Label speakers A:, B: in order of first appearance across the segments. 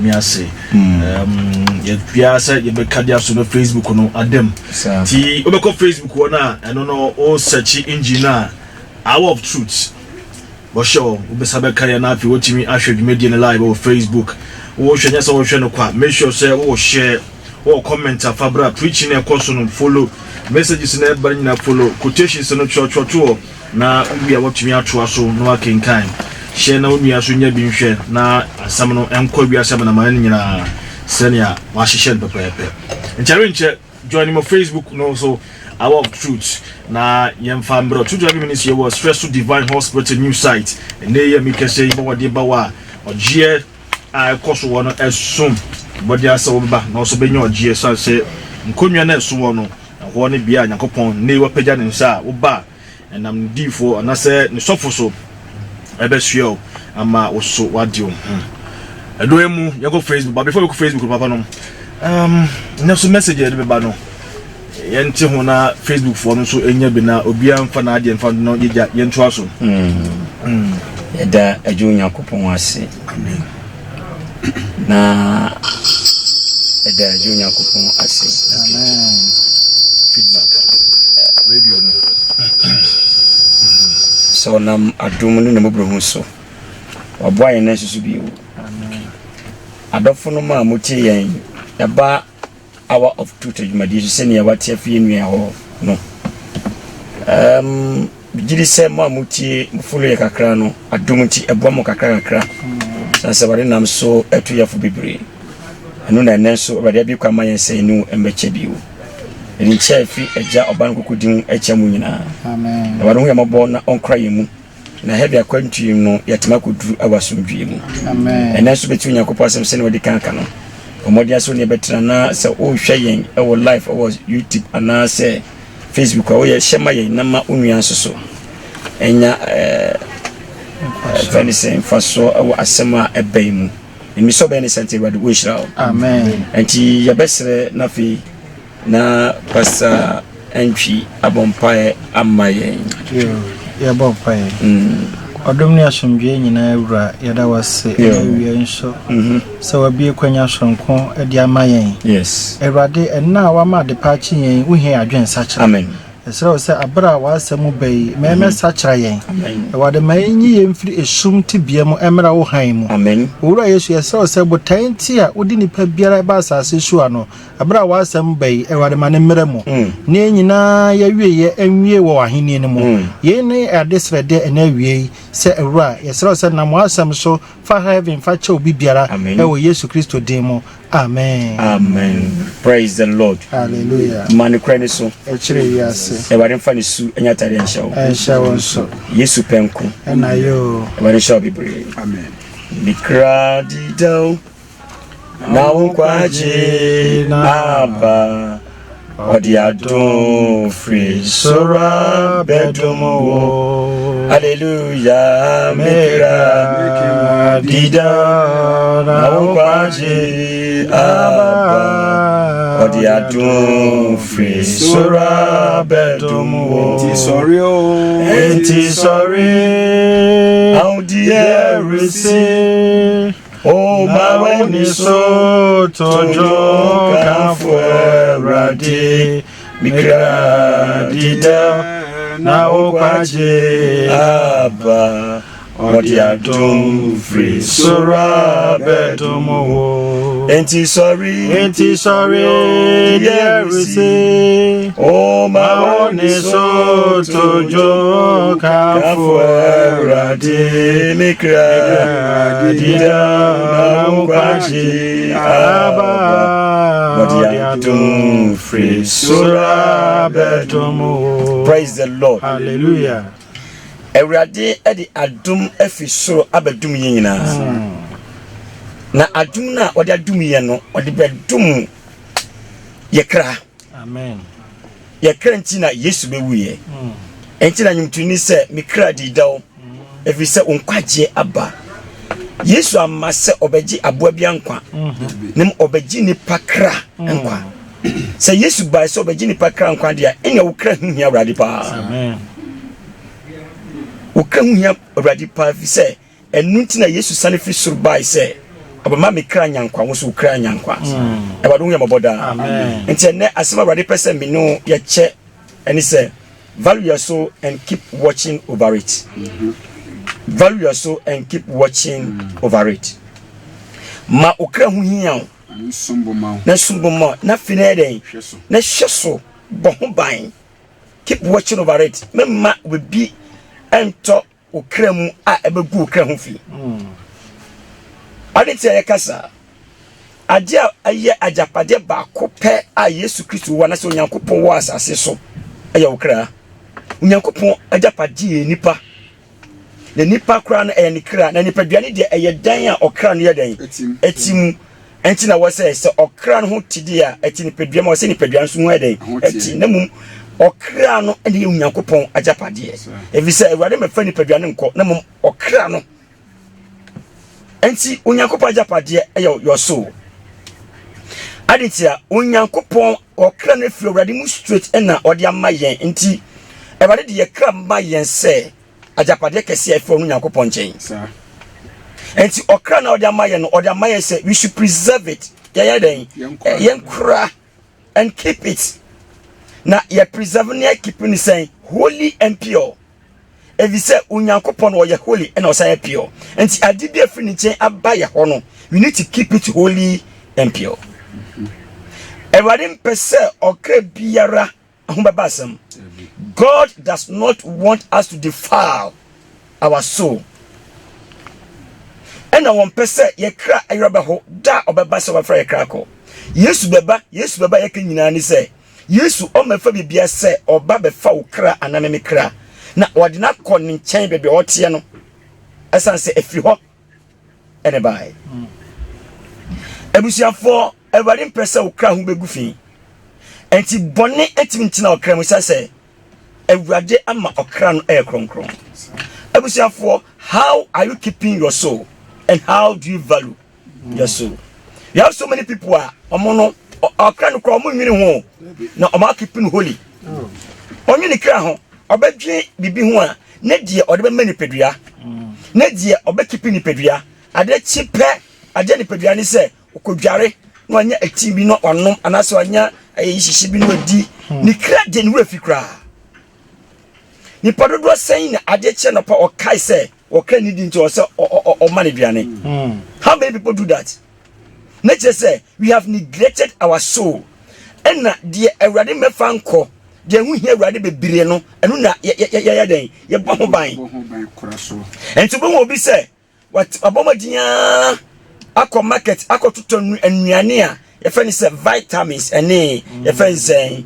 A: me ase ye bia say ye be kadia so no Facebook no adem ti obeko Facebook wona eno no o search engine na Hour of Truth bo show obesabe kaya na afi wotimi ahwe media live on Facebook wo hwenya so wo hwe no kwa make sure say wo share wo comment afabra preaching e koso no follow messages na eba nyina follow quotations no cho na ubia wotimi atoa so no akenkan share na onua so nya bi nhwe na asam no enko bi asam na man nyina senia wa hihye pepepe nche join me Facebook no so Hour of Truth na yemfa mbro 2 minutes here was Stressful Divine Hospital new site and dey me kese ibo wode ba wa ogie a koso wono esum body asa oba na so benya ogie so say nkonwa na esum wono ho ne bia Yakopon ne wapaja ne nsa oba enam difo anase ne sofo so ebesua ama oso wadio edo emu yako Facebook but before you go Facebook papa no na so message e be ba no yenti ho na Facebook for no so enya bi na obi amfa na ade mfa no yeja yentu aso
B: eda ajo Yakopon ase na eda ajo Yakopon ase
A: amen feedback radio no
B: so nam adum no na mobro so waboa yen na susu bi amen adofo no ma motie yen eba Hour of Truth adwumadi so sene ya watia fie nua ho no bigiri se ma motie mfulu ye kakra no adum ti ebo mo kakra sanse bare nam so etu yafo bibre eno na nenso bare bi kwa mayen se nu embeche biu eni chefi eja oban kokudin echa mu nyina
A: amen
B: na bare hu ya mabo na onkra yemu na hebi akwantu no yatima koduru awasomdwie mu
A: amen
B: enenso betu Yakopon asem se ne wodi kanka no omodia so ne betra na se o hweyen e wo live o YouTube ana se Facebook o ye shema yen na ma onua so enya fanisen faso o asema ebay mu emi so be ne sente wadi wo hira
A: amen
B: enti ya besre na fi na pasa entry abompae amayen
A: ya bompae odom ne asomdwe nyina awura yada wase ewie nso so wabie kwanya sonko e dia mayen
B: yes
A: ewrade enna wa ma de pa chi yen uhin adwen sachira
B: amen
A: esra se abra wa asemu bai meme sachira yen ewade mayenyi yemfiri esum tibia mu emra wo han mu
B: amen
A: owura yesu esra se botan ti a odi nipa biara ba asase su ano abra wa asemu bai ewade ma ne mra mu ne nyina ya wieye enwie wo aheni ne mu ye ne adesrede ena wie se ewura yesra se na mo asem so fa heaven fa che obi biara e wo Yesu Kristo din mu amen
B: amen praise the Lord
A: hallelujah
B: mani krani so
A: echire yase
B: eware mfa ne su enya tare enshawo
A: so
B: Yesu penku
A: ena yo
B: eware shawo bibre
A: amen
B: nikra didao na unkwaje aba odi adon free sora bedomo hallelujah nikra didao na unkwaje aba odi adon free sora bedomo enti sorry how dear receive oh my when so tojo kan fuerade mikra dida na okwaje aba odi adom free sora bedomo enti sorry yeah receive oh my when so tojo kan fuerade mikra dida na okwaje aba odi adom free sora bedomo. Praise the Lord,
A: hallelujah.
B: Ewrade edi adum efisoro abadum yina na adum na odi adum ye no odi bedum yekra
A: amen
B: yekra nti na Yesu bewuye enti na nyumtuni se mikra didawo efise onkwaje aba Yesu amase obeji aboa bia nkwa nim obeji ni pakra nkwa se Yesu ba se obeji ni pakra nkwa dia enya wukra hia Ewrade pa
A: amen
B: ukra hia Ewrade pa fi se enu nti na Yesu sane fi suru bai se abama me kra nyankwa wo so kra nyankwa e ba do hu yamaboda
C: amen
B: enti ne asema brade person me no ye che eni say value your soul and keep watching over it. Value your soul and keep watching over it. Ma okra hu hia na sumboma na fineden na hyeso bo ho ban. Keep watching over it. Memma we be ento okra mu a ebegu okra ho fi. Ade tie kasa ade aye ajapade ba ko pe a Yesu Kristo wa na se onyankopon wo asase so aye okra. Onyankopon ajapade nipa. The nipa kra na e nikra na nipa duane de eye dan a okra no ye dan etim enti na wo se okra no ho tidi a eti nipa duane wo se nipa duane so ho dan eti na mum okra no e de onyankopon ajapade evi se ewade me fa nipa duane nko na mum okra no enti onyankopon ajapade e your soul aditia onyankopon okra no fi ewade mu straight e na ode amayen enti ewade de ye kra mayen se ajapade kese afi onu yakopon nchen enti okra na ode amaye say we should preserve it yen kra and keep it na ye preserve na keep ni say holy and pure if you say unyakopon wo ye holy and also pure enti adibia afi ni nchen abaye ho no we need to keep it holy and pure everybody mpese okra biara ahobabasam. God does not want us to defile our soul. And I want person ye kra ayaba ho da obeba se wafra ye kra ko. Yesu beba ye kan nyina ni se. Yesu o mefa bibia se oba befa wo kra aname me kra. Na wode na kɔ ne nkyɛn bebe otie no. Esan se efiri ho ene bai. Ebusiafo everybody mpesa wo kra ho begu fi. Enti bone etimi ntina okra mu sase ewurade ama okra no kronkron. Ebusiafo, how are you keeping your soul and how do you value your soul? You have so many people omono okra no kro omo nwini ho na omo keeping holy. Onye ne kra ho obadwe bibi ho a na die ode be mani pedua. Na die obe keeping ni pedua. Ade chipe ade ni pedua ni se okodware no anya ati bi no onom anase anya ayishishi bi no di ni kra de ni wura fikra ni padodo sen na ade che no pa o kai se o kra ni di nti o se o mane duane. How many people do that? Nature say we have neglected our soul and na de awurade mefa nko de hu hia awurade bebire no enu na ya den ye bo ho ban enti bo mo bi say what abomadia akọ market akọ tuton anuane a ye fa ni say vitamins ene ye fa say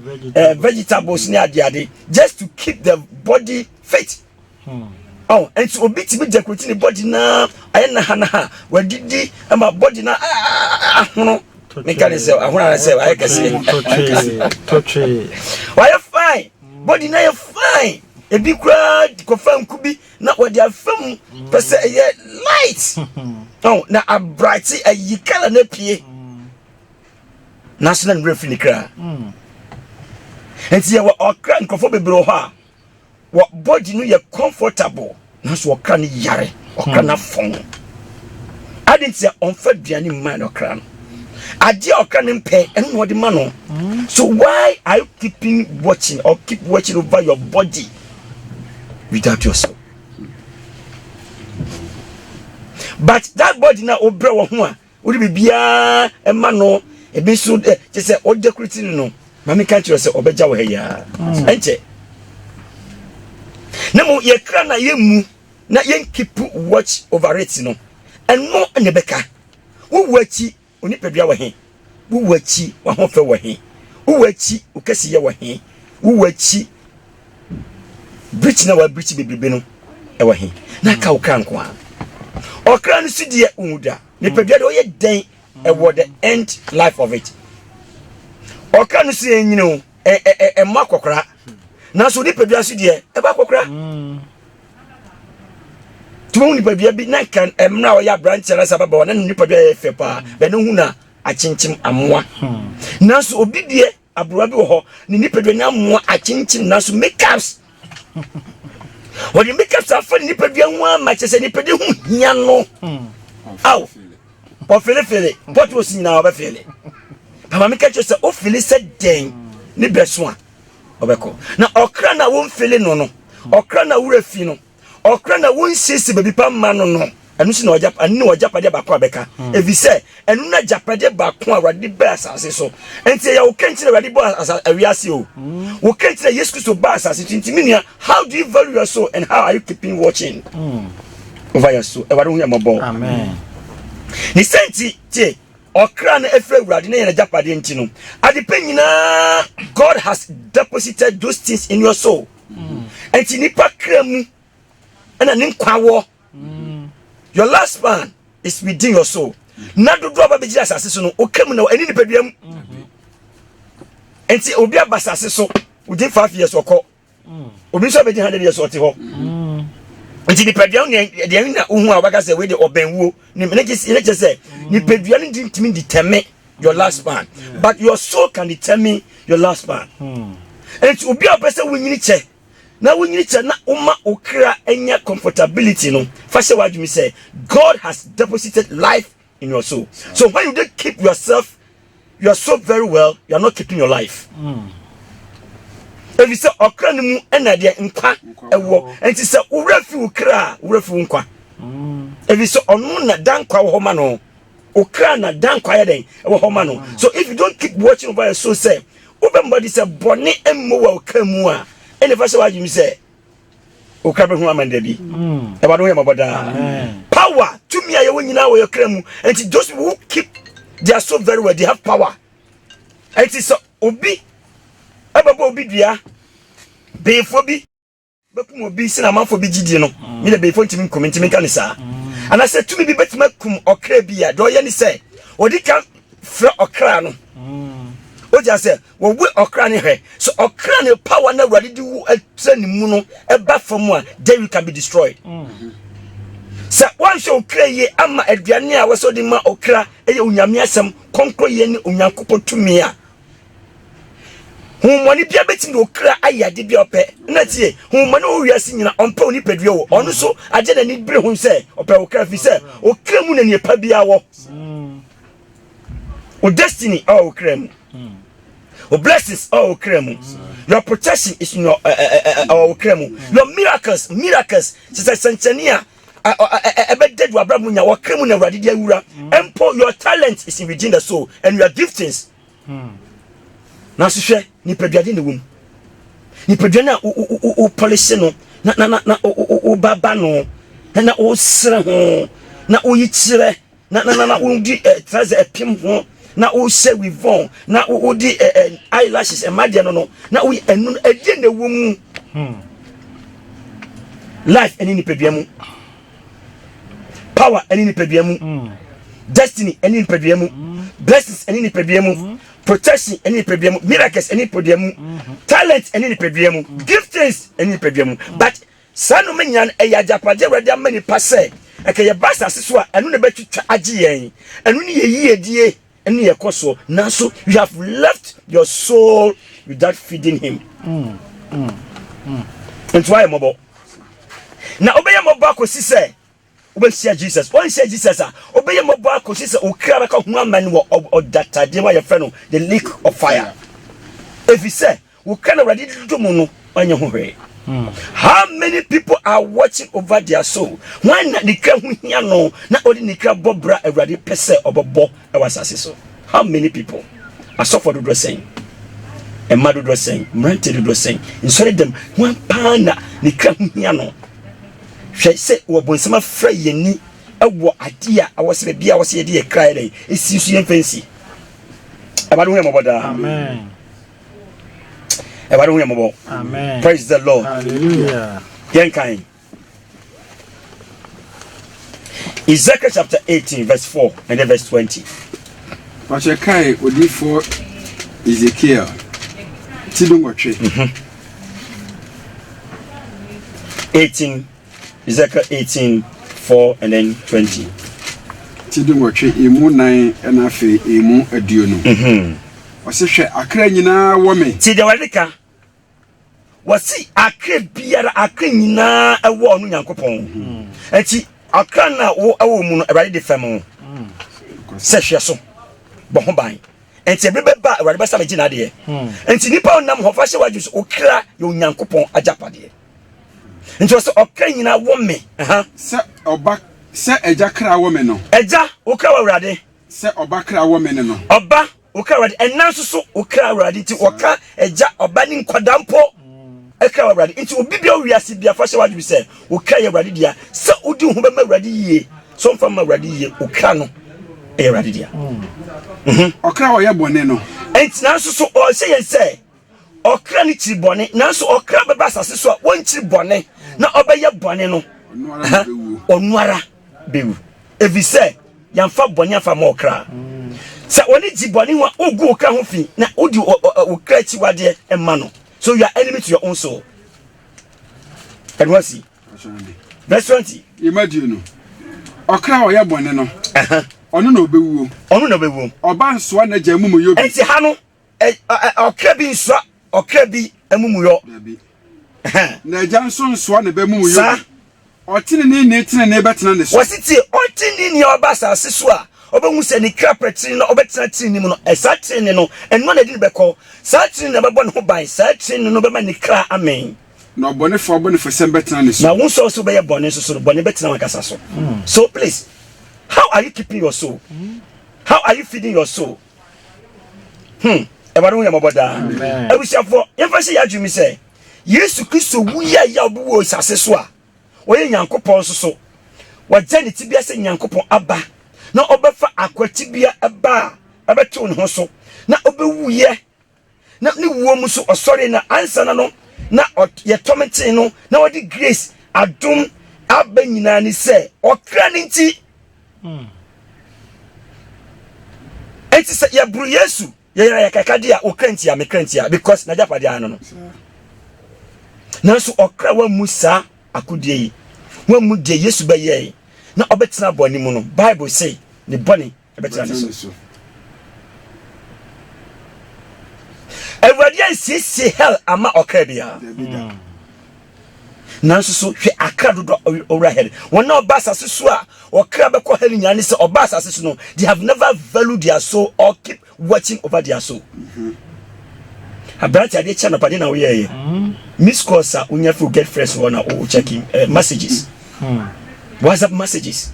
B: vegetables ni ade just to keep the body fit. Oh, and so obi ti be decorate the body na ayena hana wadidi ama body na hono me can say ahuna say I can say touch why you fine body na you fine e bi kura ko fam kubi na wadi afam pese ye light. Oh, na a bright a yi color na pie national referee kra enti ye wa okra nkofo bebro ho a what body no ye comfortable na so okra ni yare okra na fon adintia onfa duane man okra no ade okra ni mpe eno de ma no. So why are you keep watching over your body without yourself? But that body na obre wo ho a odi bibia e ma no e bi so je se o decorate no ma me kan tiro se obeja wo he ya enche na mo ye kra na ye mu na ye keep watch over it no eno ene beka wo wachi oni pedua wo he wo wachi wo ho fe wo he wo wachi o kase ye wo he wo wachi bridge na wa bridge bebrebe no e wo he na ka wo kan ko a okra no sidie umuda ne pedua de o ye den e wo the end life of it okra no si enyine o e makokra na so ni pedua sidie e ba kokra tumu ni pedua bi na kan emra o ya branch na sababa na ni pedua e fe pa be no hu na achinchim amoa na so obi die abroa bi wo ho ni pedua na amoa achinchim na so makeups when you make up for ni pedua hu ma chese ni pedua hu hia no aw o fele what was nyina obefele papa me catch say o fele say den ni beso a obeko na okra na wo fele no okra na wura fi no okra na wo nsisi baby pa ma no enu si na ojapade ba kwa beka evi say enu na japade ba kwa awade ba asase so enti ya wo kenti na awade ba awiase o wo kenti na Yesu Christ ba asase tintimia how do you value your soul and how are you keeping watching over your soul e wadu hu ya mabo
C: amen
B: ni senti tie okra na efre awade na japade enti no adepe nyina God has deposited those things in your soul enti nipa kramu na ni nkwawo your last man is within your soul. Na do aba be jira asase so no okam na ani nipaduam. Enti obi abasase so within 5 years okọ. Obi so be 100 years ote ho. Enti nipaduam de na ohu a waga say we de obenwuo. Ni ne say nipaduam ni ntimi determine your last man, but your soul can determine your last man. Enti obi abese wunyini che na wunyini che na uma okra enya comfortability no fashe wadumi say God has deposited life in your soul. So when you don't keep yourself your soul very well, you are not keeping your life. If you say okra ni mu ena de nkwa ewo enti say urafi okra urafi nkwa if you say onu na dankwa wo ma no okra na dankwa ya den wo homa no. So if you don't keep watching over your soul say obembody say boni emmo wa okamu a ene fashe wadumi say okabe hu amanda bi e ba do ya maboda power to me aye wonyina wo yokramu and those people who keep their soul very well, they have power. It is so obi ababo obi dua befo bi bekum obi sina manfo bi gidi no me le befo ntimi comment me kan sa and I said to me bi betima kum okra bi a do ye ni say odi kan fra okra no o just say wo we okra ni hwe so okra ni power na wrade di wu atrani mu no e ba fam a then you can be destroyed. Sa wan show kreye ama aduane a waso di ma okra eye onyame asem konkro ye ni onyankopon tumi a humoni bia betim do okra ayade bia ope na tie humoni o wiase nyina ompa oni padua wo ono so age na ni bre hu se ope okra fi se okra mu na ni pa bia wo o destiny o okra mu o blessings o okra mu your protection is in your okra mu your miracles se senchania ebededu abramu nya wakremu na wrade dia wura empo your talent is within the soul and your giftings na so hwe ni peduade ne wom ni peduade na o polish no na o baba no na o sre ho na o yichire na o di traze epim ho na o se wivon na o di eyelashes e made no na o enu ade ne wom life eni ni peduamu power any nipaduamu destiny any nipaduamu blessings any nipaduamu protection any nipaduamu miracles any nipaduamu talent any nipaduamu giftings any nipaduamu but sanu menyan eya japade wrade amani pase ekeye basa seso a enu ne betwitwa age yen enu ne yiyedie enu ye koso nanso you have left your soul without feeding him and why mobo na obeye mobo akosi se obeshia Jesus one say Jesus obeye mobo akosi se okra ka hu amani wo odatade wa ye fe no the lake of fire if he say we can already do mu no anya ho hwe. How many people are watching over their soul when the kra hu hia no na odi ni kra bobra awrade pese obobo e wasase so? How many people are suffer do saying e madu do saying mrante do saying inside them one pana ni kra hu hia no hwe se wo bonsema fra yeni ewo ade a awose be bia awose ye de kra dey esisu ye fancy abadu hu emoboda
C: amen
B: abadu hu emobo
C: amen
B: praise the Lord
C: hallelujah
B: yenkai Ezekiel chapter 18 verse 4 and then verse 20
D: Pachekai odifo Ezekiel tidongotwe
B: 18 Ezekiel 18 4 and then 20
D: tidongotwe emu nan na afi emu aduonu wasehwe akra nyina wo me
B: ti de wadeka wasi akra biara akra nyina ewo onu Nyankopon enti akra na wo ewo mu no e de fam se hwe so bo ho ban enti ebe ba awurade ba sa me gina de enti nipa onam ho fa hye waju so okra ye onyankopon ajapade enti so okra nyina wo me
D: se oba se eja kra wo me no
B: eja okra awurade
D: se oba kra wo me no
B: oba okra awurade enanso so okra awurade ti oka eja oba ni nkwadampo ekra awurade enti obi bia wiase bia fa hye waju se okra ye awurade dia se odi ho be ma awurade yie so mfa ma awurade yie okra no e awurade dia
D: okra wo ye bone no
B: enti nanso so o se ye se okra ni chiri bone nanso okra be ba sase so a won chiri bone na obeye bone no onuara bewu evi se yamfa bone afa ma okra se oni ji bone ho ogu okra ho fi na odi okra chi wade emma no so you are enemy to your own soul and what see verse 20
D: imagine no okra wo ye bone no ono na obewu oba nsoa na gya mumu yo bi
B: enti ha no okra bi nsoa okra bi amumu yo
D: na gya nsoa na be mumu yo otini ne betena ne so
B: wasiti otini ni oba sase so a obehu se ni kra pretini no obetena tini mu no esa tini no eno na di beko sa tini na bebo ne ho ban sa tini no be ma ni kra amen
D: na obone fo sem betena ne so
B: na won so be ye bone so bone betena wakasa so so please, how are you keeping your soul? How are you feeding your soul? Everyone ya maboda. Ebusafo, yemfa se ya dwumi se Yesu Kristo wuya ya obuwo sase so a oye Nyankopon so wagya ne tibia se Nyankopon aba na obefa akwatibia aba abeto ne ho so na obewuye na ne wuo mu so osori na ansa na no na ye tomete no na wodi grace adom aba nyina ni se okra ne nti enti se ya bru Yesu ya kakade a okranti a mekranti a because na japade ano no nanso okra wa musa akudie yi wa mu de Yesu ba ye na obetena boni mu no Bible say ne boni obetena ne so everybody say hell ama okra bia nanso so hwe akra do owra hell wona obasa so a okra be ko hell nyane se obasa so no they have never valued their soul or keep watching over their soul abrati ade channel pade na wo ye miss calls a unya fi get fresh one o checking messages WhatsApp messages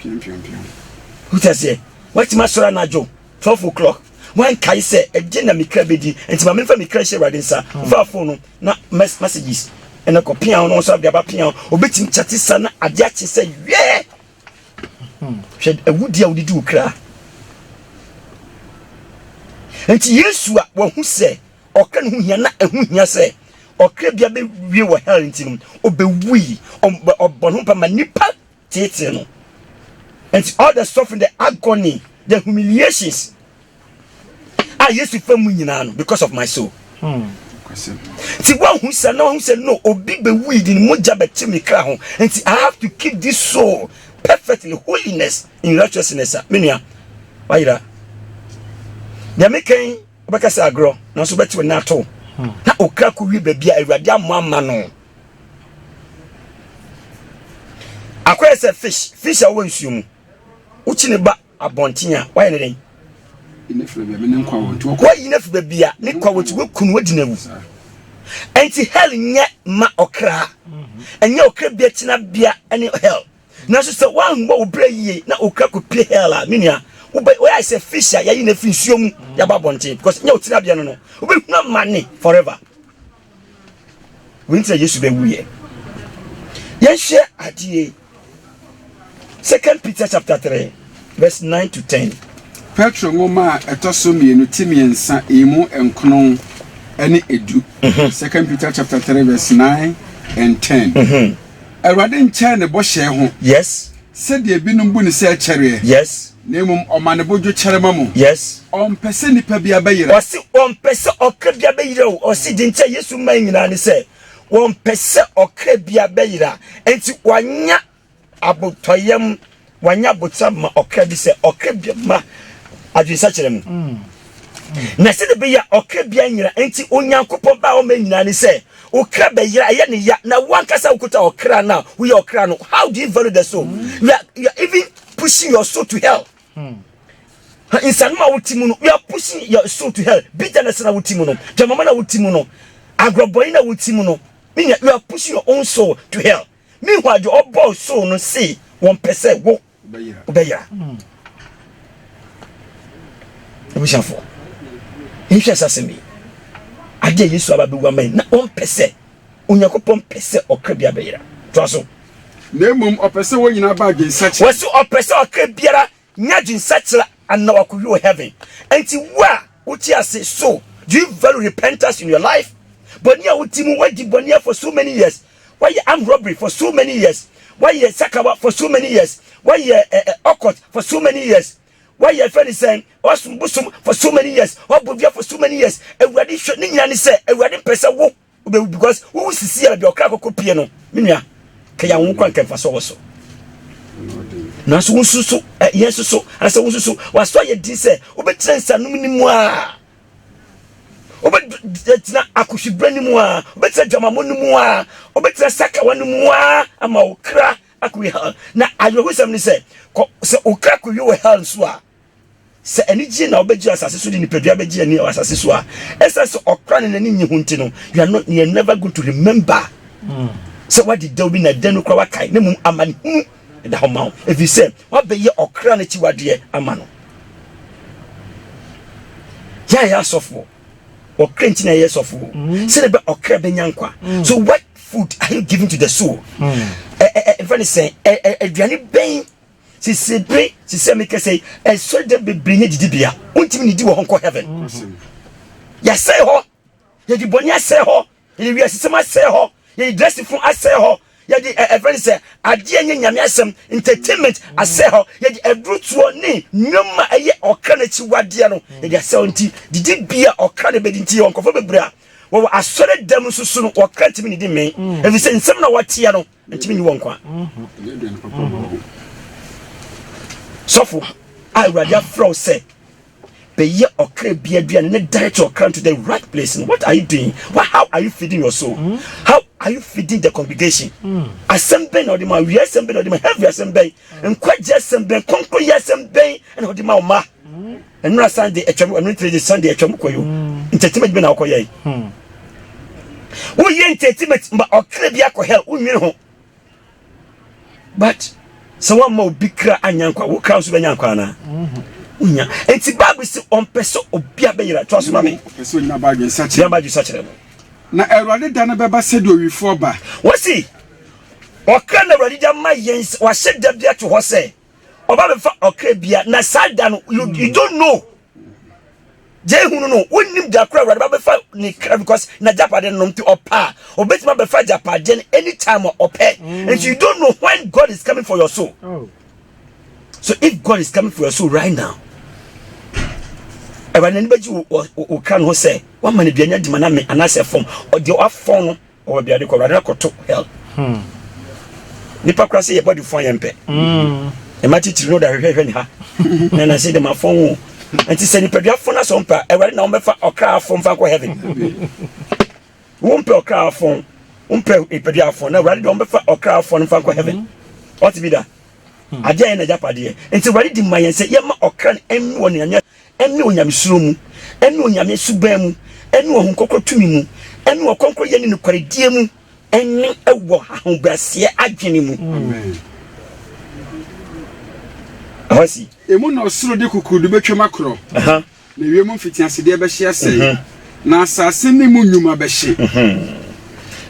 B: who tell say what masora na jo 12 o'clock when kai say e na mikra bedi enti ma menfa mikra she rade nsa fa phone na messages and a copy on also the abapian obetim chati sana ade ache say ye shed a wudi a wudi du kra enti Yesu a wo hu se oka ne hu hia na ehu hia se okra bia be wie wo hell ntim obewui obon pa manipa tete no and all the stuff in the agony, the humiliations Yesu famu nyina no because of my soul see one who said no obi be weed in moja beti me kra ho and I have to keep this soul perfect in holiness in righteousness menia why that ya meken obaka say agro na so beti we na to na okra ko wi ba bia awurade amama no akwai say fish a won nsumu uchi ne ba abontia why ne den
D: inefre be me nkwa won to
B: ko inefre bia ne kwa woti we kunu wadinawu enti hell nye ma okra enye okra bia tina bia ene hell na so say wan gbo obra yie na okra ko pie hell a menia we I say fish ya yi na fi nsuom ya ba bonte because nye otina bia no we na money forever we ntia Yesu be wuye ye share adie 2 Peter chapter 3 verse 9 to 10
D: Petro ngoma etoso mienu timiensa emu enkron ene edu 2 Peter chapter 3 verse 9 and 10 Erade nche ne bo hye ho
B: yes
D: said ye binum bu ne se kyere
B: yes
D: nemum omane bojo kyere mamu
B: yes
D: ompese nipa bia bayira
B: osi ompese okra bia bayira osi dinche Yesu man nyina ne se ompese okra bia bayira enti wanya abotoyam wanya botsama okra bi se okra bia ma adwisa kyere mu na se de bia okra bia nyira enti onyankopon ba o ma nyina ne se okra bayira ye ne ya na wankasa ukuta okra na we okra no how do you value the soul you are even pushing your soul to hell insanuma wutimu you are pushing your soul to hell. Bitterness na wutimu no, jamama na wutimu no, agroboy na wutimu no. Meaning you are pushing your own soul to hell. Meanwhile, your own soul no see 1% wo obeya. Ebushanfo. Ehwe asasemi. Ade Yesu ababewa man na 1% Onyankopon pese okra bia to so.
D: Nemum opese wo nyina ba adwensache.
B: Wasu opese okra biara nya adwensache and na wakoyo heaven. Enti wa uti ase so do you value repentance in your life? Bonia utimu wadi bonia for so many years. Why you armed robbery for so many years? Why you sakawa for so many years? Why you occult for so many years? Why you friend saying busum for so many years? Obuvia for so many years? Everybody should ni say everybody person wo because who see be okra kokopie no. Minia kaya won kwan kan fa so so. Na so unsusu yesu so asa unsusu waso ye di say obetra nsanum ni mu a obetina akushibra ni mu a obetra jamamo ni mu a obetra saka wani mu a ama okra akwi na ayohusam ni say se okra ko yo hell so a se eniji na obeji asase so di ni pedua beji ani asase so a esa so okra ne nani nyi hunti no you are never going to remember so what did do na denu kwa wakai ne mum amani da homa if you say what be ye okra na chiwade amano ya sofo okra nti na ye sofo say be okra benyankwa so what food are you giving to the soul if any say aduane ben si se make say so de be brinye didibia untimi ni di wo honko heaven ya say ho ye di bonia say ho ye wi asema say ho ye dress from say ho ye di friend say ade anya nyame asem entertainment say ho ye di ebrutuo ni nyoma eye okra na chi wade no ye di say nti didibia okra na bedi nti wonkofo bebra wo asore dam susu no okra ntimi ni di men efi say nsem na watia no ntimi ni wonkwa sofo I rather flow say be ye okra bia aduane ne direct okra to the right place. And what are you doing? How are you feeding your soul? How are you feeding the congregation? Assemble no the man we assemble no the man heavy assemble and quite just assemble konko assemble and the man ma and no Sunday etwam and no Sunday etwam koyo entertainment be na koyo wo ye entertainment ba okra bia ko hell unwene ho but so one more bikra anyankwa wo kra so benyankwa na unya enti bible si on peso obia beyira to so mame
D: peso nyina ba adwensache
B: ya ba adwensache
D: na erwade da na beba sedi owifo ba
B: wasi okra na erwade da ma yens wa sheda bia to ho se oba be fa okra bia na sada no you don't know jehunu no wonim da kra erwade ba be fa ni because na japade no mti opa obetima be fa japade anytime ope and you don't know when God is coming for your soul. So if God is coming for your soul right now, everyone anybody who can who say one man be anyadi maname anase form or the off phone or be ade ko rather ko to hell. Nipa kra say your body phone yempe. E ma titi no da hwehwe ni ha. Na na say dem phone and ti say nipa dia phone na so mpa everyone na ombefa okra phone fa ko heaven. Won pe okra phone, umpe e pe dia phone na everyone ombefa okra phone fa ko heaven. What be that? Adia na japade enti wari di mayen se yema okran emi woni anya emi onyame suro mu emi onyame suban mu emi ohun kokotumi mu emi okonkro ye ni nukwaredie mu eni ewo ahobrase adwene mu amen ahasi
D: emu na osuro de kukudu betwem akro na wiemu mfitiase de be hye ase na asase ne mu nyuma be hye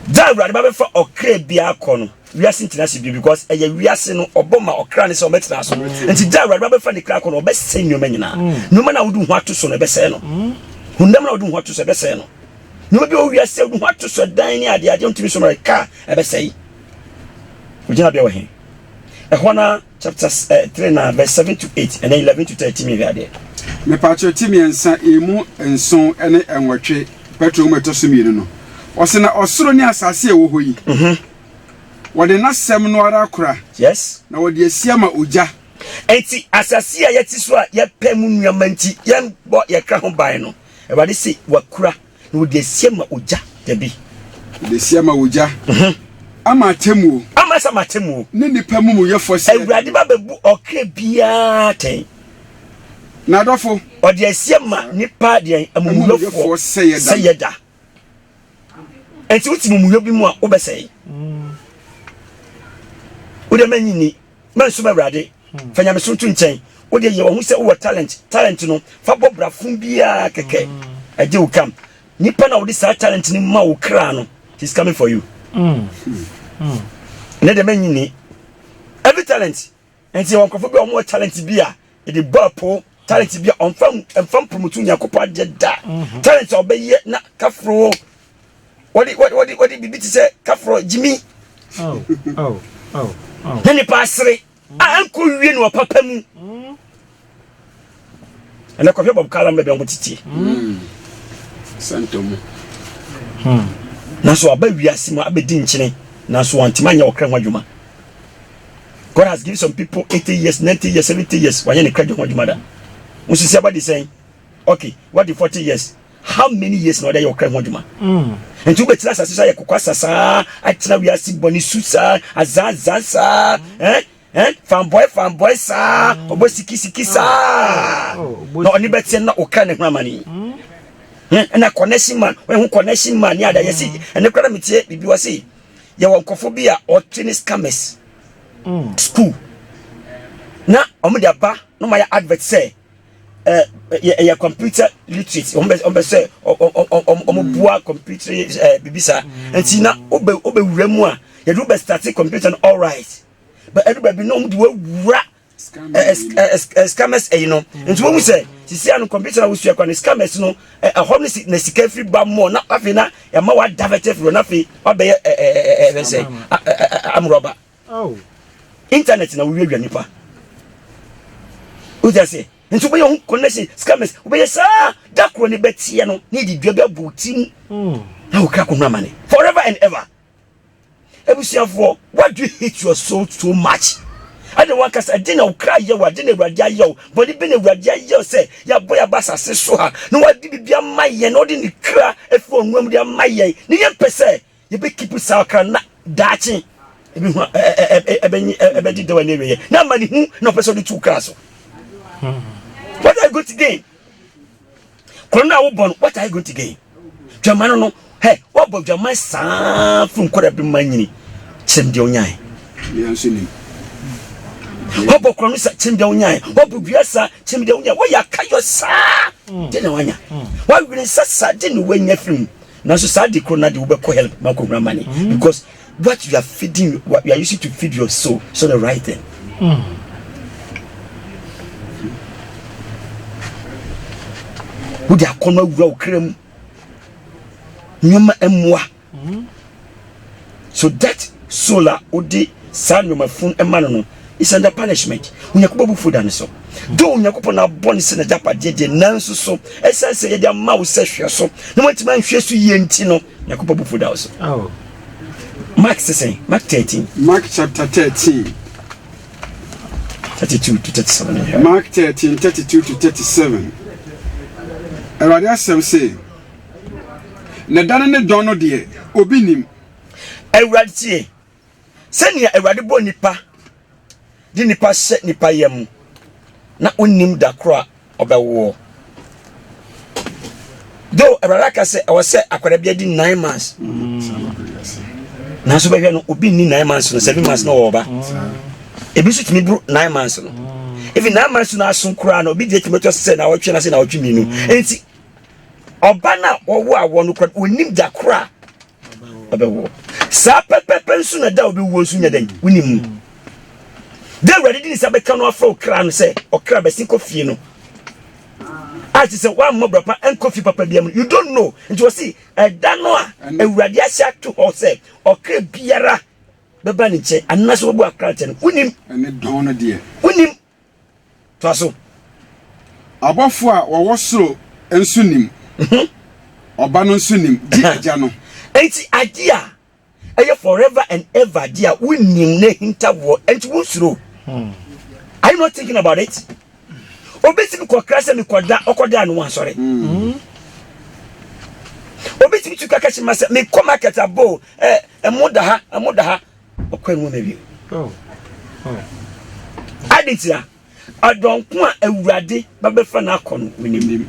B: da wari ba be fa okra bia akono we are international because we are saying oboma okra ne so metina so nti da wura ba fa ne kra ko no be sen nyoma nyina nyoma na wudu ho ato so no be sen no hundam na wudu ho ato so be sen no nyoma bi o we are say wudu ho ato so dan ni ade ade ntimi so no ka e be sei ujina bia wo he ehona chapter 3 na verse 7 to 8 and then 11 to 13 me ade
D: me pa choti miensa emu enson ene enwotwe petro mo to so mienu no osena osoro ni asase e wo hoyi wode na sem no ara kura
B: yes
D: na wode asiama oja
B: enti asase a yeti so a ye pem nnuama nti ye bo ye kra ho ban no e wade se wakura na wode asiama oja dabi
D: wode asiama oja ama temu
B: ama sama temu
D: ne nipa mu yefo se
B: ewrade ba bebu okra bia ten
D: na dofo
B: odi asiema nipa de amumuyofo seyeda enti uti mumuyo bi mu a obesey ode manyini manso mawrade fanya mesonto nchen ode ye wo se wo talent no fa bobra fun bia keke ade wo kam nipa na ode sa talent ni ma wo kra no he's coming for you ne de manyini every talent enti won kofo bi o mo talent bia e de bapo talent bia on fam promote nyakopo ageda talent obeye na kafro what bibi ti say kafro Jimmy oh nani pasre anko wie no papa mu ana ko Bob Kalam be on titi
D: santomo
B: na so aba wiase mu abedi nkyene na so wantima nya okra hwadwuma. God has given some people 80 years, 90 years, 70 years. Why you credit hwadwuma da? Musu say about saying, okay, what the 40 years? How many years now that you credit hwadwuma? And to be tlas asisa ya kokwasa sa, atina wiase boni susa, azazasa, fanboy sa, obo siki sa. No oni beti na okra ne hwamani. And a connection man, when who connection man ya da yesi, and the kwara mitie bibi wasi. Ya wankofobia or training scammers. School. Na omo de aba no my advert say ya computer literate ombe say omo bua computer bibisa enti na obe wuramu a ya do be start computer all right but everybody no de wura scammers you know enti wo say sisi anu computer na wo sua kwa scammers no home na sika free ba mo na afi na ya ma wa divert free na afi obe be say am robber internet na we nipa uja say nso be yon connection scammers we say dakro ni betie no ni di dwa butim na wo kra konwa mane forever and ever ebusiafo what do you hate your soul so much I don't want to dinner cry you wa dinner radia yo but the been radia yo say ya boy abasa se so ha no wa di bia maye no di ni kra efo nwam dia maye ni ye pese ye be keep sakra na dachi ebe di do na na mani hu no person di two class. What are you going to gain? Corona wo bon, what are you going to gain? Jamano no, hey, what about Jaman sa from kwara bi manyini. Chem de onyan.
D: Yansini.
B: What about corona sa chem de onyan? What about biasa chem de onyan? What ya kayo sa? De na wanya. What we sa de no wanya film. Na so sa de corona de wo be ko help makobra money because what you are feeding, what you are using to feed your soul, so the right thing. Would you come out with cream? Nyoma emwa. So that solar odi san no phone emano is under punishment. Unyakuba food and so. Do unyakupa na born is in a japa de nanso so. Essence ye dia ma wo sehwe so. No want man hwe so yenti no. Nyakuba food also. Oh. Mark 13.
D: Mark chapter 13.
B: 32 to 37.
D: Mark 13, 32 to 37. Erade asem say. Na dane ne dono de obi nim.
B: Erade tie. Senia erade bo nipa. Di nipa se nipa yam. Na onim da kro obewo. Do erade ka say I was say akwara bia di 9 months. Na so be hwe no obi ni 9 months no 7 months no oba. Ebi so timi bru 9 months no. Even 9 months no asun kura no obi de timi to say na wotwe na say na wotwe mi no. Enti oba na owo awo no kura onim da kura. Obewo. Sa pepepe nsu na da obi wo nsu nya dan. Wonim. De ready ni say be kan no afro kra no say okra be sin kofie no. I say one more brapa and coffee papa biam. You don't know. And you see a danoa a radiation to herself or crib biara bebaniche and national work curtain. Winim
D: and a donor dear.
B: Winim Tasso
D: Abafua or was so and sunim. Obanon sunim, dear Jano.
B: Ain't idea. Are forever and ever, dear? Winim ne hinterward and won't through. Are you not thinking about it? Obetimi kwa krasa mi okoda no wan sorry. Obetimi tu kakachi masa me ko market abo emoda ha okwan wo mebi. Aditia adonko a awurade babefa na akon wenim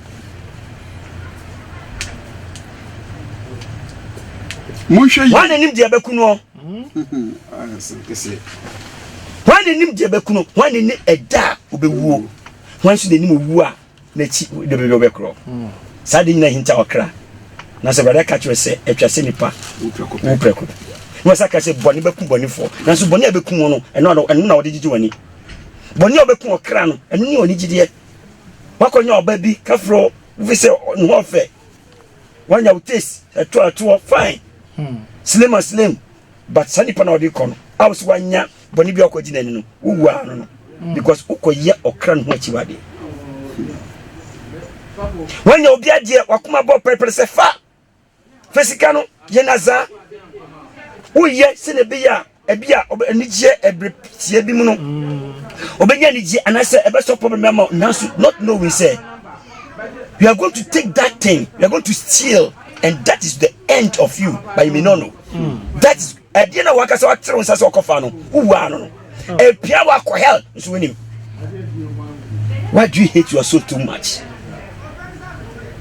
D: Monhwe yi
B: wane nim de abekuno wane nim de abekuno wane ni eda obewuo wan so de nim owu a na chi de bebe obekro sade nyina hinta okra na se brada ka kire se atwase nipa wo preko no saka se boni beku boni fo na so boni abeku no eno na wode gigi wani boni obeku okra no eno ni oni gidie wakonya oba bi kafro vi se no ofe wanya utes eto fine slim but sanipa na wode kono awos wanya boni bi okogi nani no wuwu ano no because ukoye okra no ho achiwade wanya obi ade wakoma bo prepare se fa fesika no ye naza uye sene bia ebia anije ebretie bi mu no obenya anije anase ebe so problem am not knowing say you are going to take that thing, you are going to steal, and that is the end of you, but you may not know. That is at the end of workers or trans as okofano who are no a piawa ko hell is winning. Why do you hate your soul too much?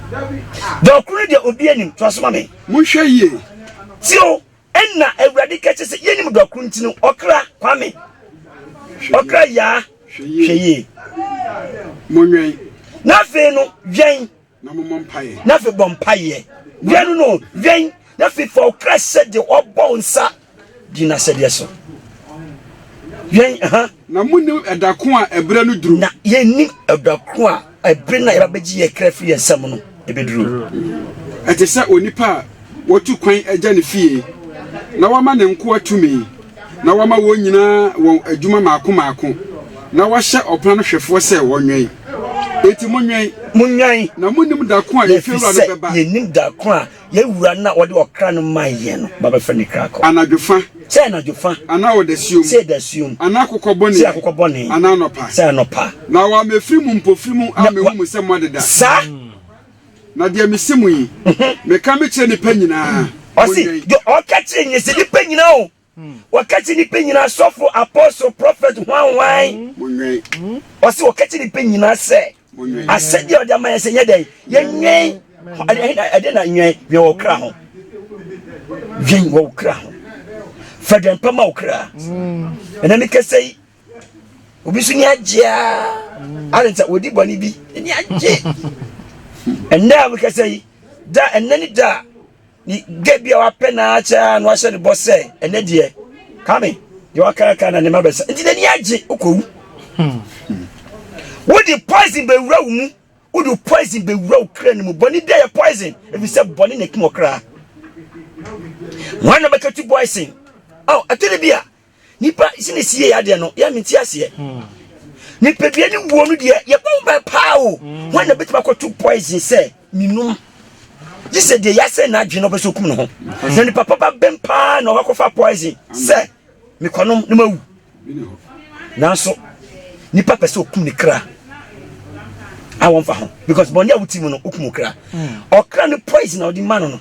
B: The current obianim transform me.
D: Monhwe yi
B: Tio enna ewrade kache se yenim do kuntinu okra kwame okra ya hweye
D: monhwe
B: na fe no dwen
D: na mompaye
B: na fe bompaye dwen no dwen na fe for okra se de obonsa dina se de so dwen
D: na munni edako a ebre no duru
B: na yenim edako a ebre na yaba beji ye krafi yensam no ebeduru
D: ete se onipa wotu kwan agya ne fie na wama ne nko atumi na wama wo nyina won adwuma maako na wahye opran no hwefo se wonwen eti munwen na munim da ko a ye fiewura no beba
B: yenim da ko a ye wura na wode okra no maye no baba fani krako
D: anadwofa
B: se anadwofa
D: ana wodasium
B: se dasium
D: ana akokobone
B: se akokobone
D: ana nopa
B: se anopa
D: na wa mefrimu mpofrimu amehu se modeda
B: sa
D: na dia mesimu yi meka me kire ni panyina
B: osi do okati nyi se ni panyina o wakati ni panyina sofo apostle prophet wan
D: munwen
B: osi wakati ni panyina se asedi o da man se nyedai yenwen ade na nwen we okra ho yen wo okra ho fadem pama okra ena ni kesei obi su ni agea alenta odi boni bi ni age ena we kesei da enani da ni gebia wa pena acha no ahye ne bose ene de kame yo aka na ne mabesa ndi ni age okowu wo di poison be wura mu wo di poison be wura okra ne mu boni de ya poison if you say boni ne kim okra wana bakatu poison oh atele bia nipa sine sie ya de no ya menti ase nipa bia ni wo no de ya ba pa o wana betima kwatu poison say minum jise de ya say na adwe no beso kum no ho na nipa papa bempa na wakofa poison say me konom ne mawu nanso nipa pese okum ni kra I won't fa ho because bonia wutimu no okum kra okra ni poison na odi man no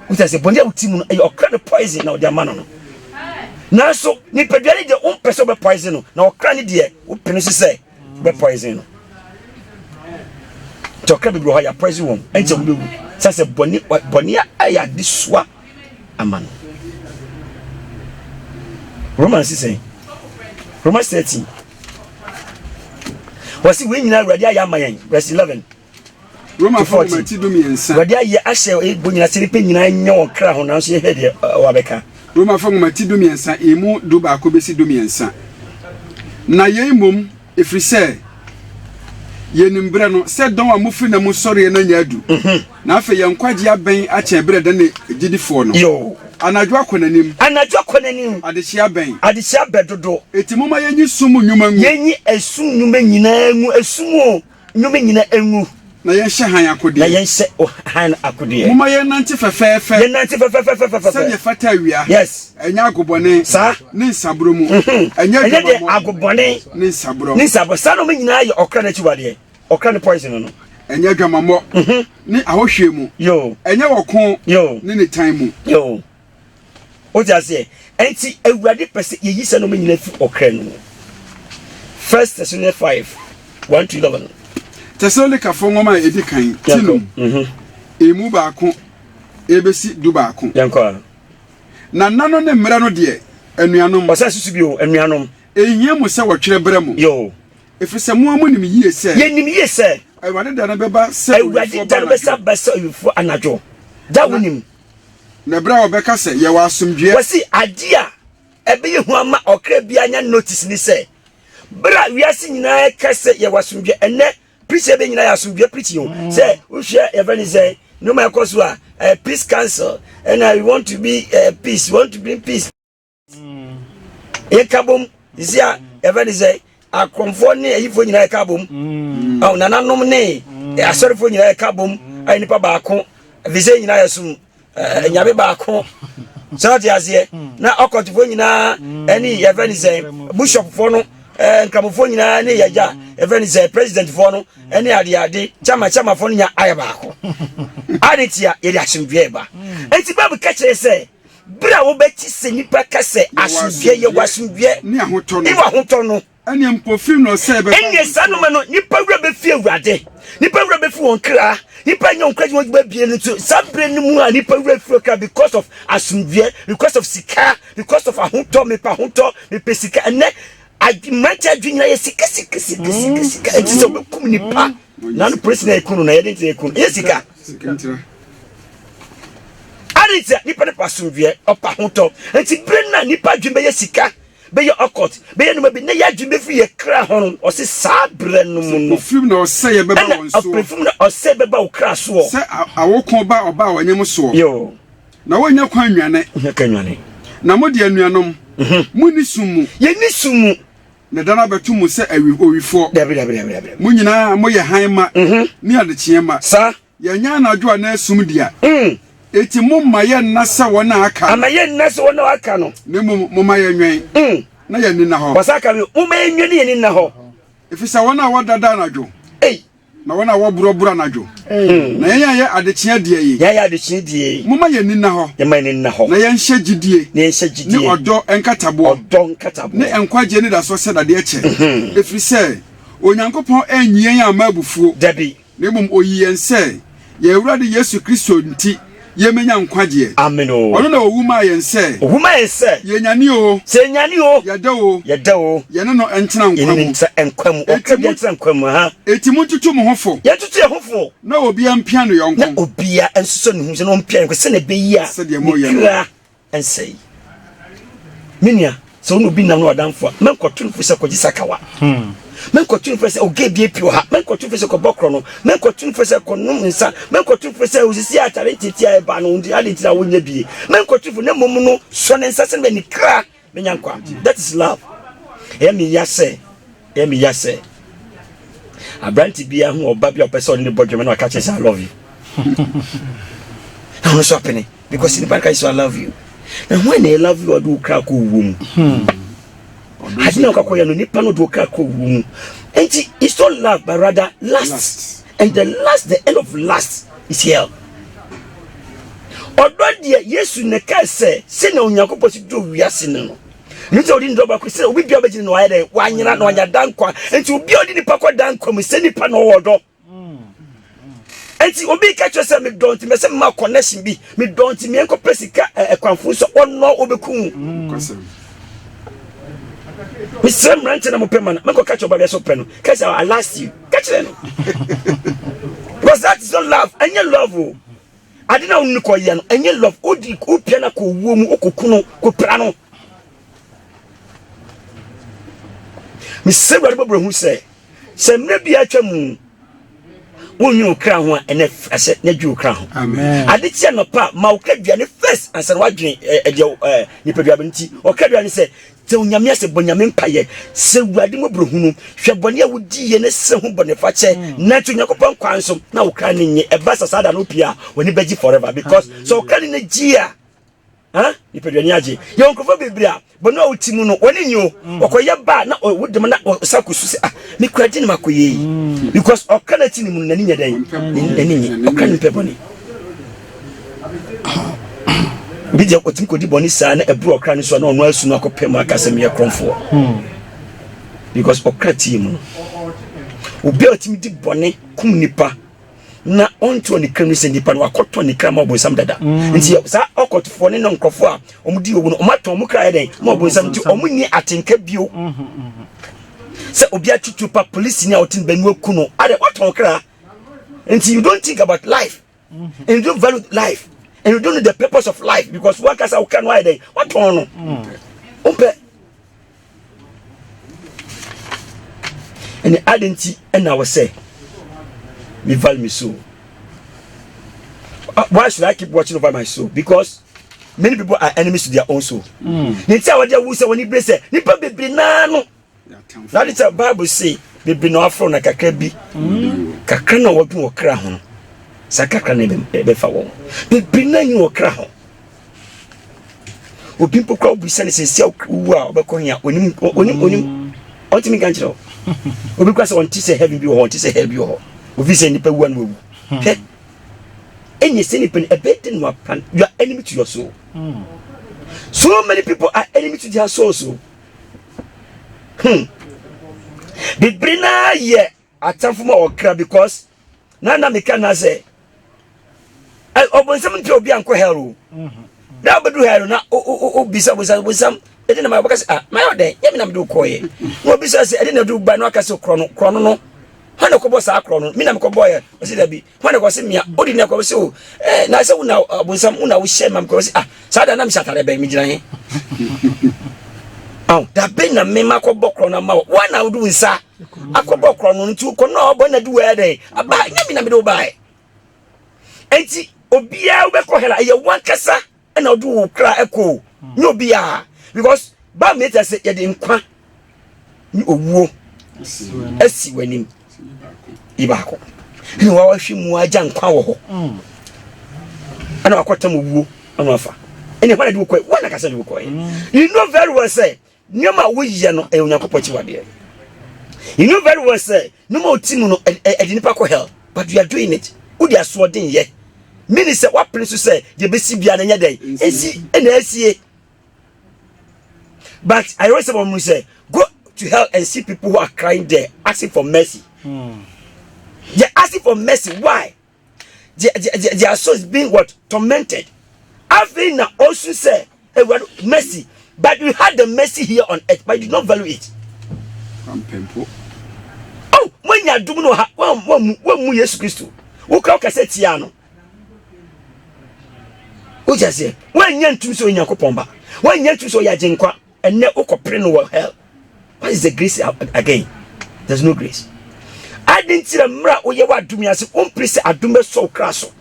B: uta se bonia wutimu no e okra ni poison na odi man no nanso nipa duane de pese be poison no na okra ni de o pene se be poison no to okra be bro ya poison won ente wo be wu se bonia aya diswa amano Romans 6 Romans 13 wasi we nyina awurade ayi amayen verse 11
D: Romans 4:2
B: awurade ayi ahye e bonyina sere pe nyina nya okra ho na so ye hede wabeka
D: Romans 4:2 emu do ba ko besi 2 na ye mom efrise ye nimbre no se don amufi na mu sore na nya adu na afa ye nkwaje aben a che bre da ne gidifo no
B: yo
D: anadwo akonanim adehia ben
B: dodo
D: etimoma yenyi sum nnwuma ngu
B: yenyi esum nnwuma nyina ngu esum nnwuma nyina engu
D: na yenhye han akode
B: na yenhye han akode
D: moma yenante fefefe se ye fata awia
B: yes
D: enya agobone
B: sa
D: ne nsabro mu enya
B: de agobone
D: ne nsabro
B: sa no nyina ye okra na chiwade okra ne poison no
D: enya dwamamo ne ahohwe mu
B: yo
D: enya woko
B: yo
D: ne time mu
B: yo o ja se enti awurade pese ye yisa no nyina fi okra no 1 Thessalonians 5:1-11.
D: Thessalonica fo ngoma edi kan tinu emu baako ebesi du baako
B: yanko
D: na nano ne mmera no de anuanom
B: wasa susu bi o anuanom
D: ehia mo se wotwere brɛ mo
B: yo
D: efisɛ mo amu nim yie sɛ
B: yenim yie sɛ
D: awade da na bɛba sɛ
B: awade da na bɛsa yufo anajo da wonim
D: na bra obɛka sɛ yɛ wɔ asomdwe
B: wasi ade a ebe ye hu ama okra bia nya notice ni sɛ bra wiase nyinaa ka sɛ yɛ wɔ asomdwe ene preacher be nyinaa yɛ asomdwe preaching o sɛ wo hwɛ evani sɛ no my cause wa peace council and I want to be peace, want to bring peace. Ekabum is ya ever say a conform near if when you like kabum. Oh, nananom ne a sorry for you like kabum. I nipa baako visit you know some yabe baako. So as ye na okot for you na any ever say bishop for no nkamofo nyina ne yaja even is president for no ene ade chama for nya ayabako adetia eri asomdwe ba enti babu ka kire se bra wo beti se nipa ka se asomdwe ye wasomdwe
D: ni ahoto no
B: iwa hoto no
D: ene mpofim no se be
B: ene sanoma no nipa wura be fie awurade nipa wura be fi won kra nipa nya onkraji won ba bie no to sabre ni mu a nipa wura fi kra because of asomdwe because of sika because of ahoto me pa hoto me pesika ene Agimancha junior yesika enti so bekum nipa na no president ekunu na yedenti ekunu yesika arita nipa ne pasumdwe opa hoto enti brenna nipa dwumbe yesika be ye okot be ye no be na ya dwumbe fi ye kra hono o se sa brenno mu no
D: film na o se ye beba won so
B: film na o se beba o kra so
D: se awoko ba oba wanyem so
B: yo
D: na wonya kwan nwane na modi anuanom muni sumu
B: ye ni sumu
D: na dana betu mu se owifo
B: dabi
D: mu nyina mo ye hanma ni adechiema
B: sa
D: ye nya na adwo na asum dia eti mo maye nasa wona aka
B: amaye nasa wona aka no
D: ne mo maye nwen na ye ni na ho
B: wasaka mo maye nwen ye ni na ho
D: efisa wona wadada na adwo na wona waburobura na adwo na ye adechia die yi
B: ye adechia die
D: mo maye ni na ho
B: ye maye ni na ho
D: na ye nhye gidie ni odo enkatabo ne enkwaje ni da so se dade eche efise onyankopon anyien amabufuo
B: dabi
D: ne mum oyiyen se ye Awurade Yesu Kristo nti ye menya nkwaje
B: amen o
D: ono na owuma yen se ye nyane o
B: se nyane o
D: yeda o ye no entena
B: nkwam o ka bi entena nkwam ha
D: eti muntutu mu hofo
B: ye tutu ye hofo
D: na obia mpia no yonko
B: na obia enso ne hu se no mpia ko se na be yi a
D: se de mo ye no
B: ensei minia so no bi nam no adamfo men kwotun fu se koji sakawa men kwotun fu se oge bie pio ha men kwotun fu se ko bokro no men kwotun fu se ko num nsa men kwotun fu se osisi atare titi a ba no ndi ade tira wonya bie men kwotun fu na mom no so ne nsa se be ni kra menyankwa that is love emi yase abranti bia hu oba bia opese oni bodweme na ka che say I love you I'm not happening because in the back I say I love you. And when I love you, I do crack womb. I didn't know how you nipa no do crack womb. And it's not love, but rather lust. And the end of lust is hell. Although yes, you never say, "Send on your composite do we are sinning." You told him, "Double Christian, we be able to know either one year no your dankwa, and to be on the pakwa dankwa, we send it pan order." Enti obi ka twese me don't me se ma connection bi me don't me enko pesika ekwanfu so onno obekun me sem rant na mo pema na me ko catch oba so pe no ka say I last you catch them because that is not love any love o adina unni ko ye no any love odi ko pia na ko wo mu okokunu ko pra no me se wari bobro hu se mre bia atwamu wonyu okra ho ene ase na dwu okra ho
D: amen
B: adetia no pa ma okra duane first ansa wadwen nipa duane nti okra duane se te onyame ase bonyame mpaye se wade mo brohunu hwe bone a wodi ye ne se ho bone fa che na to nyakopon kwanso na okra ne nye eba sasada no pia woni beji forever because so okra ne gia nipa duane age ye onkofo bebria bone a utimu no woni nyo okoye ba na wodem na sakusu se me kwadi ne makoye because okana tini mu nani nya dan nani okana peboni bidia otim kodi boni sa na ebru okana so na ono asu no akopem akasem ye kromfo because okra team obi otimi di bone kum nipa na onto ni kram se nipa no akoto ni kram obonsam dada nti sa okotofo ne nkofo a omudi owu no omaton mu kra den ma obonsam nti omunni atenka bio se obi atutu pa police ni outin banu aku no ade oton kra nti you don't think about life and you don't value life and you don't know the purpose of life because what can I can why then what on umpe and the identity and I was say me value me soul. Why should I keep watching over my soul? Because many people are enemies to their own soul. They tell what they will say when you bless it. Nipa be nano. That is a Bible say be no afro na kakra bi. Kakra na wo bi wo kra ho. Sa kakra na be fa wo. Be na yin wo kra ho. Obi mpo kwa obi sane se sia wu a obekọ hia onim otimi kan chiro. Obi kwa se on ti se heaven bi wo, on ti se hell bi wo. Obi se nipa wu an wu. Any sin pen a bit in what plan, you are enemy to your soul. So many people are enemy to their soul. So, the brinner ye at time for more crab because Nana Mikana say, I open some to be uncle Hero. Now, but do Hero now, be with some. I didn't know my day, even do coy. No, besides, I didn't do by no castle chrono. Hana ko bossa akro mi na me ko boy o se da bi hana ko se mia odi na ko se o na se una abonsam una wo hye mam ko se sa da na me shatare be mi gina he da be na me ma ko bokro na ma wa na wo nsa akobokro no ntu ko na obo na du we dey aba nya mi na me do bai enti obia wo be ko hela ye wan kasa na odu wo kra eko ni obia because ba me ta se ye de nkwa ni owuo asi wanim ibako ni wa hwe mu agya nkwa wo ho ana akotam wuo ana afa ene kwa na du koy wana kasa du koy you know very well say nyama wo yiye no e onyakopo chi wade you know very well say no ma otimu no e nipa ko hell but you are doing it who dey asodin ye mini say what prince say je besi bia na nya den esi ena esie but I always say go to hell and see people who are crying there asking for mercy. They're asking for mercy. Why? Their soul is being what? Tormented. I've also say mercy, but you had the mercy here on earth, but you did not value it. Oh, when you are doing one Jesus Christ, who can say Tiano? Who just say when you to so in your copomba, when you to so your jinkwa, and ne oko preno hell. What is the grace again? There's no grace. I didn't see the mra or you do me as a place I do me so crasso.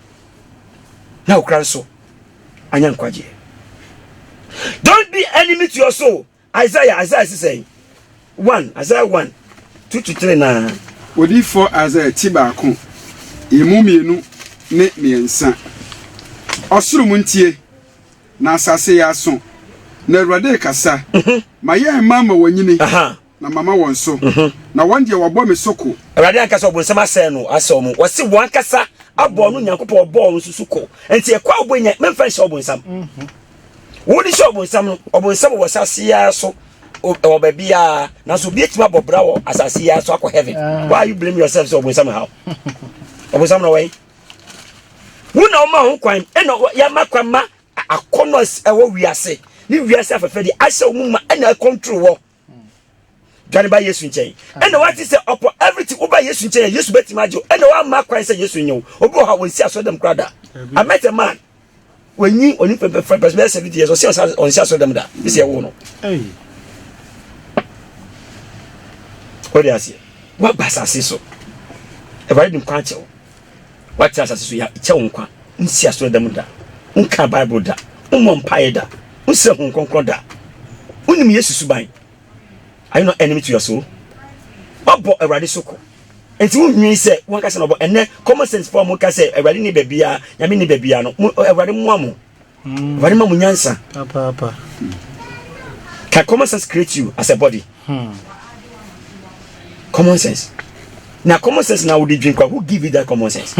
B: Now crasso. Anyan kwaje. Don't be enemy to your soul. Isaiah is saying 1 Isaiah 1 2 to 3 na.
D: Odi for Isaiah tibako. Emu mienu ne miensa. Osuru muntie na asase ya so. Na Awurade kasa ma ye mama wanyini na mama wonso na wonde wabo me soko Awurade ankasa obonsam asɛ no asɛ wo se wo ankasa abo no Nyankopɔn obo nsusuko enti ekwa obonya memfa nhyɛ obonsam wo di hyɛ obonsam no obonsam wo sase ya so o babia na so bi etima bobra wo asase ya so akɔ heaven why you blame yourself so obonsam how obonsam no way wo na o ma ho kwan eno ya makwa ma akono ewo wiase ni wiase afefe di asha umuma ena control wo dwane ba Yesu nchen ena what is say upon everything over Yesu nchen Yesu beti majo ena wa ma kwan say Yesu nyen obo ha wonsi asodem krada I met a man when you only for 70 years or see on see asodem da this year wo no what dey say what basase so e ba dem kwa che what asase so ya che nkwa nsi asodem da nka Bible da umompa da unse hon konkron da unim Yesu suban are you not enemy to your soul obo Awurade soko enti unwi se won ka se no obo ene common sense for mo ka se Awurade ni babia nyame ni babia no Awurade mo amo Awurade ma mo nyansa
C: papa
B: can common sense create you as a body common sense na common sense na would drink who give you that common sense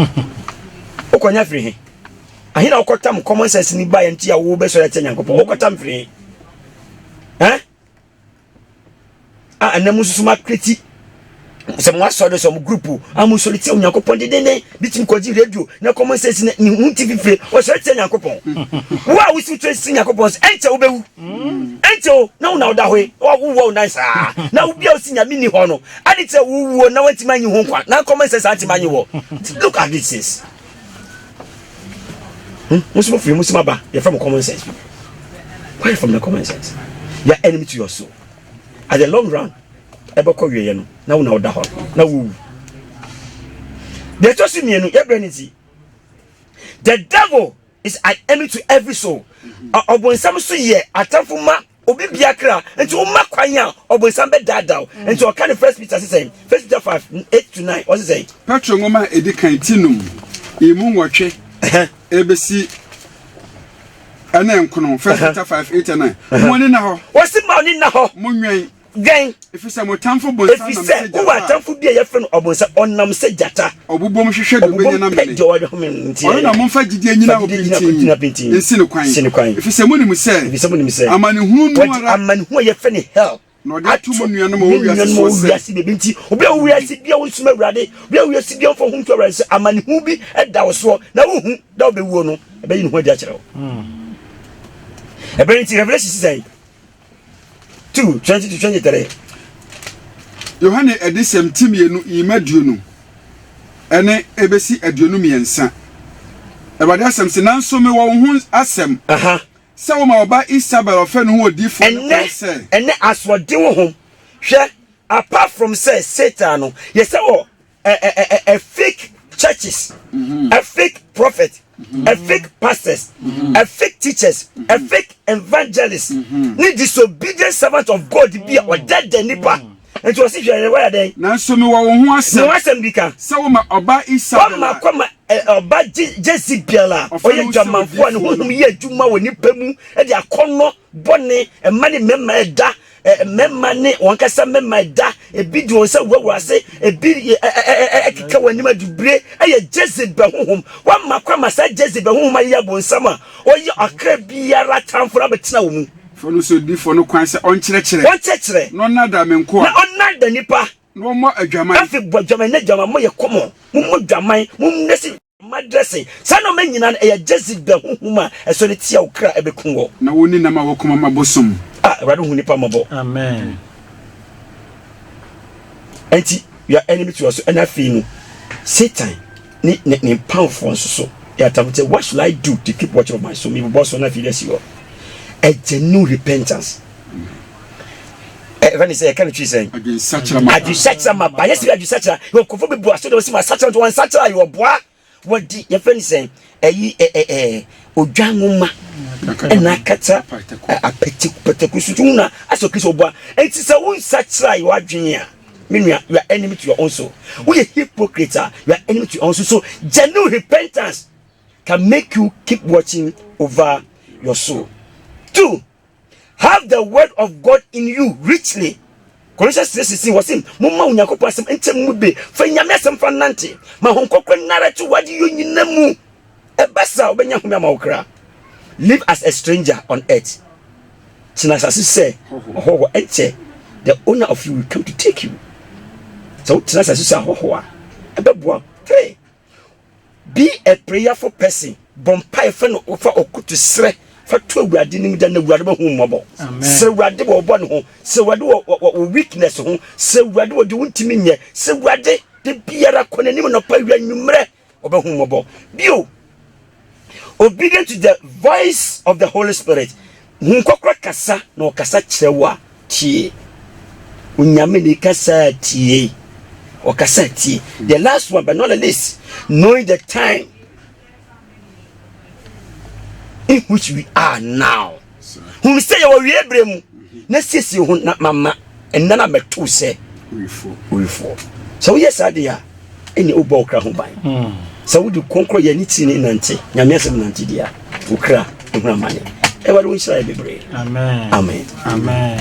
B: okonya free he ahina okotam common sense ni ba enti ya wo be so ya Nyankopon okotam free anamu susuma kreti some was so some group amu soliti Onyankopon de bitim kwaji radio na common sense ni hunti fifre o so tie Onyankopon wa we si trace Onyankopon ente wo bewu ente o na wo na wo da hoye wo na sa na wo bia o si nyame ni ho no ade te wo na wanti manyi ho kwa na common sense anti manyi wo look at this musimo free musima ba you from common sense why from the common sense you are enemy to your soul at the long run ebeko wiye no na wo na oda ho na wo the tosi mienu ebrenity the devil is an enemy to every soul obonsam so ye atafuma obi biakra enti o makwanya obonsam be dadao enti o kan first Peter say first Peter 5:8-9 what say
D: Petro ngoma edikan tinum emu nwotwe ebesi ana enkono first Peter 5:8-9 mo ni na ho
B: wasi ma ni na ho
D: mo nwen
B: gen
D: efisa mo tamfo bonsa na
B: se jata wa tamfo bia ye fe no obonsa onam se jata
D: obubom hwehwe do benya na mele ono na mo fa gidi anyina obinti ensi ne kwan efisa mo ni mu se amani hunu no ara
B: amani hu ye fe ne hell
D: no de atumo nuano mo wiase
B: bebinti obi a wiase bia wo suma urade obi a wiase bia fo hu to urade se amani hu bi eda wo so na wo hu da obewuo no ebe yi ne hu adi a kire wo eberinti Revelation say 2:20-23
D: Yohane edisem timienu imaduonu ene ebesi aduonu miensa ebade asem se nanso me wo hu asem se wo ma oba Isabel ofe no ho odifo ne se
B: ene aswode wo ho hwe apart from say Satan no ye say wo a fake churches a fake prophet a fake pastors a fake teachers a fake evangelists ni disobedient servant of God be or dead the nipa and to see you where they
D: nanso me wo ho asem
B: no asem bika
D: se wo ma oba Isabel
B: ma kwama oba Jezebel oye dwamanfo ne honhom ye adwuma wo nipa mu e de akonno bone e mane memma eda memma ne wonkasa memma eda e bi di won se wawase e bi ekeka wanima dubre e Jezebel honhom wa makwama sa Jezebel honhom aye abonsama oye akra biara tamfora betena wo mu
D: fono so di fono kwan se onkyerɛkyerɛ no nada menko
B: na onada nipa
D: no mo adwaman
B: afi bodwaman na dwaman mo ye komo mo dwaman mo nesi madressing sano menyina na e Jezebel honhom a so ne tia okra ebekun wo
D: na woni na ma wo koma mabosom
B: rado hu nipa mabo
C: amen
B: enti you are enemy to us and afinu Satan ni powerful so ya tamte what should I do to keep watch of my soul me boss on afile si a genuine repentance when he say can you say
D: again such
B: a ma yes you such a you ko be boa so dey say such a one such a you boa what the your friend say odwanwoma na kata apetikusuuna asokiso boa enti say won such a you adwen a mean you are enemy to your own soul we are hypocrite you are enemy to your own soul so genuine repentance can make you keep watching over your soul. 2, have the word of God in you richly. Colossians 3:16 was him. Mumma Onyankopon asem entem mu be. Fa nyame asem fa nante. Ma honkokwe naratu wadi yo nyina mu. Ebasa obenya home ma okra. Live as a stranger on earth. Tinasasi say, oh, ente. The owner of you will come to take you. So tinasasi say, oh, ebeboa. 3, be a prayerful person. Bompa efe no ofa okutu sre. For 2 wadi nim da na wadi ba hu mobo se wadi wo bo ne ho se wadi wo weakness ho se wadi wo de wuntimi nye se wadi de biara konanim no pa wi anwumre wo ba hu mobo bio obedient to the voice of the Holy Spirit hu kokra kasa na okasa kirewa tie unyame ni kasa tie okasa tie the last one but not the least knowing the time in which we are now. Who say you are able na sisi hu na mama and nana metu say we fall. So yes adia any obo okra ho ban. So we do konkro ye ni ti ni nante. Nyame asem nante dia. Okra ehuna mane. E wa do nshira bebre.
C: Amen.
B: Amen.
C: Amen.